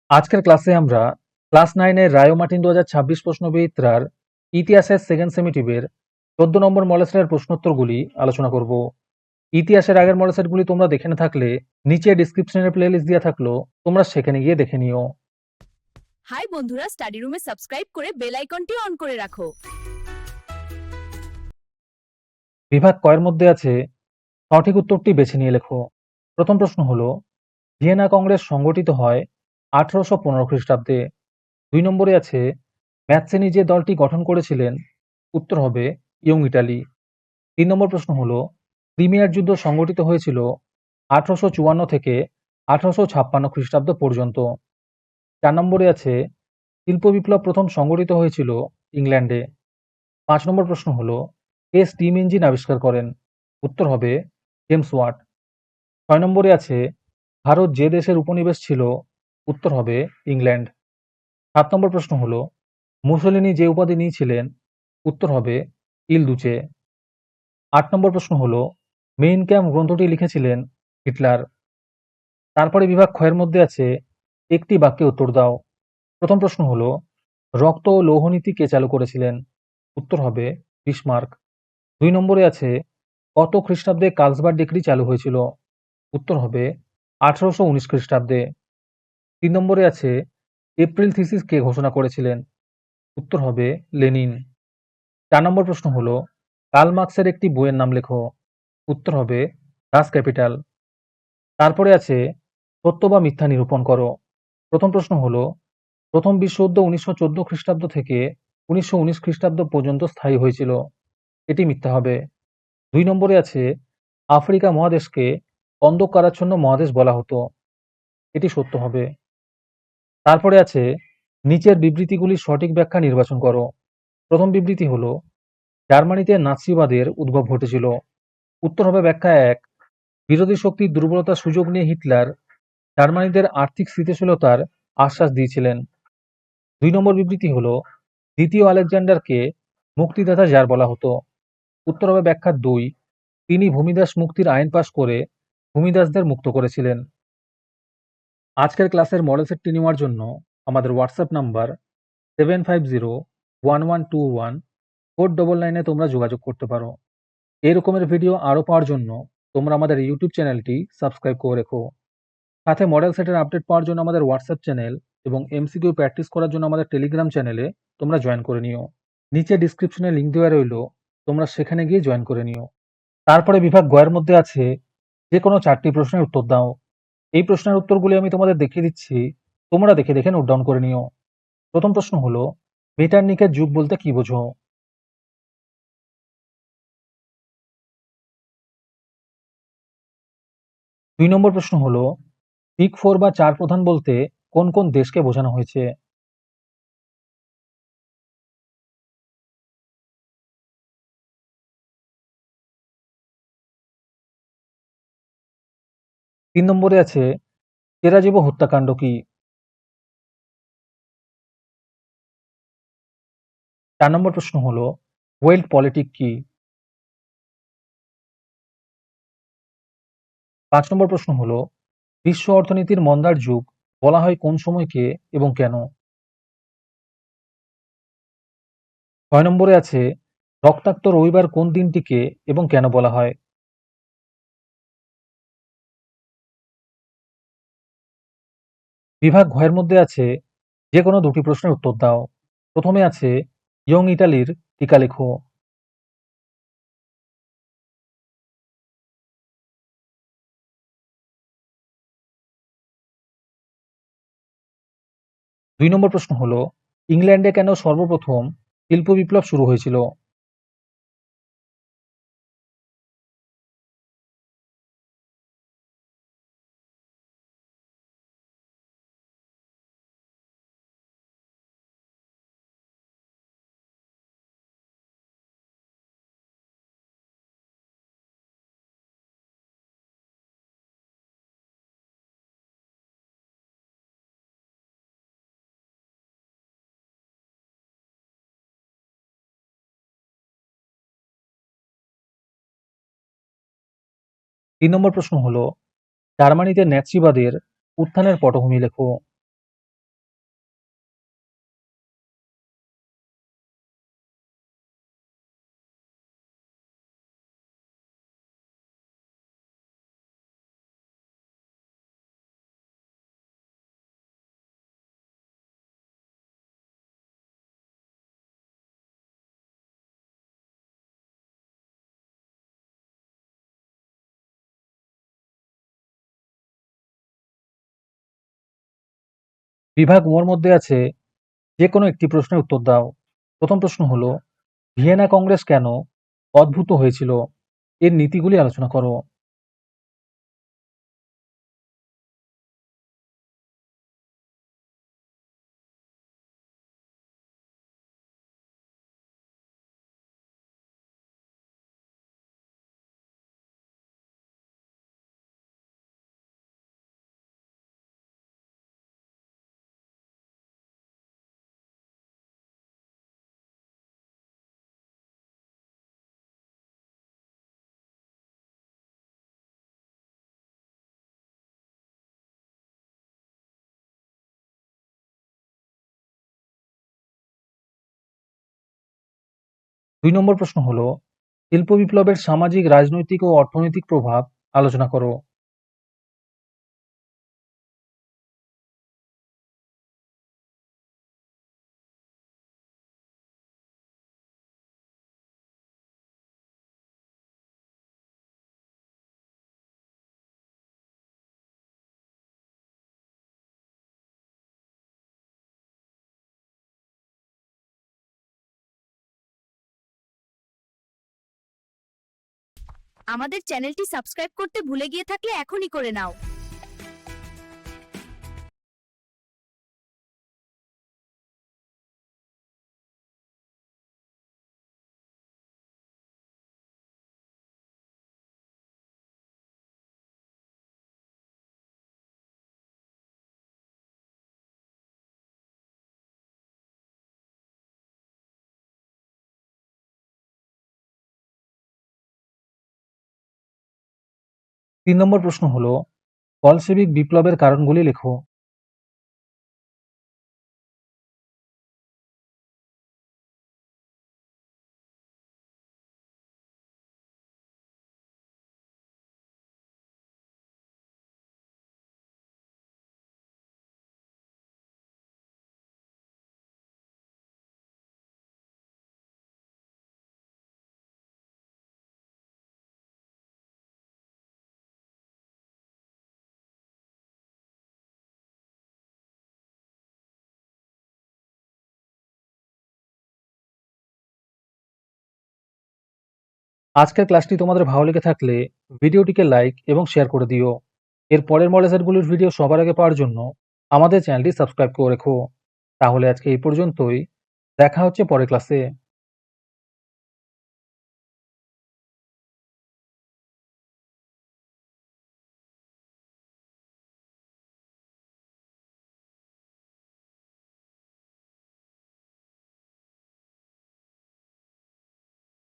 আজকের ক্লাসে আমরা ক্লাস 9 এর রায় ও মার্টিন 2026 প্রশ্নবিচিত্রার ইতিহাসের সেকেন্ড সেমিটিভের 14 নম্বর মডেল সেটের প্রশ্নোত্তরগুলি আলোচনা করব। ইতিহাসের আগের মডেল সেটগুলি তোমরা দেখে না থাকলে নিচে ডেসক্রিপশনের প্লেলিস্ট দেওয়া থাকলো, তোমরা সেখানে গিয়ে দেখে নিও। হাই বন্ধুরা, স্টাডি রুমে সাবস্ক্রাইব করে বেল আইকনটি অন করে রাখো। বিভাগ কয়ের মধ্যে আছে সঠিক উত্তরটি বেছে নিয়ে লেখো। প্রথম প্রশ্ন হলো, ভিয়েনা কংগ্রেস সংগঠিত হয় 1815 খ্রিস্টাব্দে। 2 নম্বরে আছে, ম্যাথসেনি যে দলটি গঠন করেছিলেন, উত্তর হবে ইয়ং ইটালি। 3 নম্বর প্রশ্ন হলো, ক্রিমিয়ার যুদ্ধ সংগঠিত হয়েছিল 1854 থেকে 1856 খ্রিস্টাব্দ পর্যন্ত। 4 নম্বরে আছে, শিল্প বিপ্লব প্রথম সংগঠিত হয়েছিল ইংল্যান্ডে। 5 নম্বর প্রশ্ন হলো, কে স্টিম ইঞ্জিন আবিষ্কার করেন, উত্তর হবে জেমস ওয়াট। 6 নম্বরে আছে, ভারত যে দেশের উপনিবেশ ছিল, উত্তর হবে ইংল্যান্ড। 7 নম্বর প্রশ্ন হলো, মুসোলিনি যে উপাধি নিয়েছিলেন, উত্তর হবে ইল দুচে। 8 নম্বর প্রশ্ন হলো, মেইন ক্যাম্প গ্রন্থটি লিখেছিলেন হিটলার। তারপরে বিভাগ ক্ষয়ের মধ্যে আছে, একটি বাক্যে উত্তর দাও। প্রথম প্রশ্ন হলো, রক্ত ও লৌহনীতি কে চালু করেছিলেন, উত্তর হবে বিসমার্ক। 2 নম্বরে আছে, কত খ্রিস্টাব্দে কার্লসবার্গ ডিক্রি চালু হয়েছিল, উত্তর হবে 1819 খ্রিস্টাব্দে। 3 নম্বরে আছে, এপ্রিল থিসিস কে ঘোষণা করেছিলেন, উত্তর হবে লেনিন। 4 নম্বর প্রশ্ন হলো, কার্ল মার্কসের একটি বইয়ের নাম লেখো, উত্তর হবে ডাস ক্যাপিটাল। তারপরে আছে, সত্য বা মিথ্যা নিরূপণ করো। প্রথম প্রশ্ন হলো, প্রথম বিশ্বযুদ্ধ 1914 খ্রিস্টাব্দ থেকে 1919 খ্রিস্টাব্দ পর্যন্ত স্থায়ী হয়েছিল, এটি মিথ্যা হবে। 2 নম্বরে আছে, আফ্রিকা মহাদেশকে অন্ধকারাচ্ছন্ন মহাদেশ বলা হতো, এটি সত্য হবে। তারপরে আছে, নিচের বিবৃতিগুলির সঠিক ব্যাখ্যা নির্বাচন করো। প্রথম বিবৃতি হলো, জার্মানিতে নাৎসিবাদের উদ্ভব ঘটেছিল, উত্তর হবে ব্যাখ্যা 1, বিরোধী শক্তির দুর্বলতার সুযোগ নিয়ে হিটলার জার্মানিদের আর্থিক স্থিতিশীলতার আশ্বাস দিয়েছিলেন। 2 নম্বর বিবৃতি হলো, দ্বিতীয় আলেকজান্ডারকে মুক্তিদাতা জার বলা হতো, উত্তর হবে ব্যাখ্যা 2, তিনি ভূমিদাস মুক্তির আইন পাশ করে ভূমিদাসদের মুক্ত করেছিলেন। আজকের ক্লাসের মডেল সেটটি নেওয়ার জন্য আমাদের হোয়াটসঅ্যাপ নাম্বার 7501114999 তোমরা যোগাযোগ করতে পারো। এই রকমের ভিডিও আরও পাওয়ার জন্য তোমরা আমাদের ইউটিউব চ্যানেলটি সাবস্ক্রাইব করে রেখো। সাথে মডেল সেটের আপডেট পাওয়ার জন্য আমাদের হোয়াটসঅ্যাপ চ্যানেল এবং এমসিকিউ প্র্যাকটিস করার জন্য আমাদের টেলিগ্রাম চ্যানেলে তোমরা জয়েন করে নিও। নিচে ডিসক্রিপশনে লিঙ্ক দেওয়া রইলো, তোমরা সেখানে গিয়ে জয়েন করে নিও। তারপরে বিভাগ গয়ের মধ্যে আছে, যে কোনো 4টি প্রশ্নের উত্তর দাও। এই প্রশ্নের উত্তরগুলি আমি তোমাদের দেখিয়ে দিচ্ছি, তোমরা দেখে দেখে নোট ডাউন করে নিও। প্রথম প্রশ্ন হলো, মেটার্নিকের যুগ বলতে কি বোঝো? 2 নম্বর প্রশ্ন হলো, বিগ ফোর বা চার প্রধান বলতে কোন কোন দেশকে বোঝানো হয়েছে? 3 নম্বরে আছে, চেরাজিবো হত্যাকাণ্ড কি? 4 নম্বর প্রশ্ন হলো, ওয়েল্ড পলিটিক কি? 5 নম্বর প্রশ্ন হলো, বিশ্ব অর্থনীতির মন্দার যুগ বলা হয় কোন সময়কে এবং কেন? 6 নম্বরে আছে, রক্তাক্ত রবিবার কোন দিনটিকে এবং কেন বলা হয়? বিভাগ ঘয়ের মধ্যে আছে, যে কোনো দুটি প্রশ্নের উত্তর দাও। প্রথমে আছে, ইয়ং ইটালির টিকা লেখো। 2 নম্বর প্রশ্ন হলো, ইংল্যান্ডে কেন সর্বপ্রথম শিল্প বিপ্লব শুরু হয়েছিল? তিন নম্বর প্রশ্ন হলো, জার্মানিতে ন্যাৎসিবাদের উত্থানের পটভূমি লেখো। বিভাগ ওর মধ্যে আছে যে কোনো একটি প্রশ্নের উত্তর দাও। প্রথম প্রশ্ন হলো, ভিয়েনা কংগ্রেস কেন অদ্ভুত হয়েছিল? এর নীতিগুলি আলোচনা করো। ২ নম্বর প্রশ্ন হলো, শিল্প বিপ্লবের সামাজিক, রাজনৈতিক ও অর্থনৈতিক প্রভাব আলোচনা করো। আমাদের চ্যানেলটি সাবস্ক্রাইব করতে ভুলে গিয়ে থাকলে এখনই করে নাও। তিন নম্বর প্রশ্ন হলো, বলশেবিক বিপ্লবের কারণগুলি লেখো। আজকের ক্লাসটি তোমাদের ভালো লেগে থাকলে ভিডিওটিকে লাইক এবং শেয়ার করে দিও। এর পরের মডেল সেটগুলির ভিডিও সবার আগে পাওয়ার জন্য আমাদের চ্যানেলটি সাবস্ক্রাইব করে রেখো। তাহলে আজকে এই পর্যন্তই। দেখা হচ্ছে পরের ক্লাসে।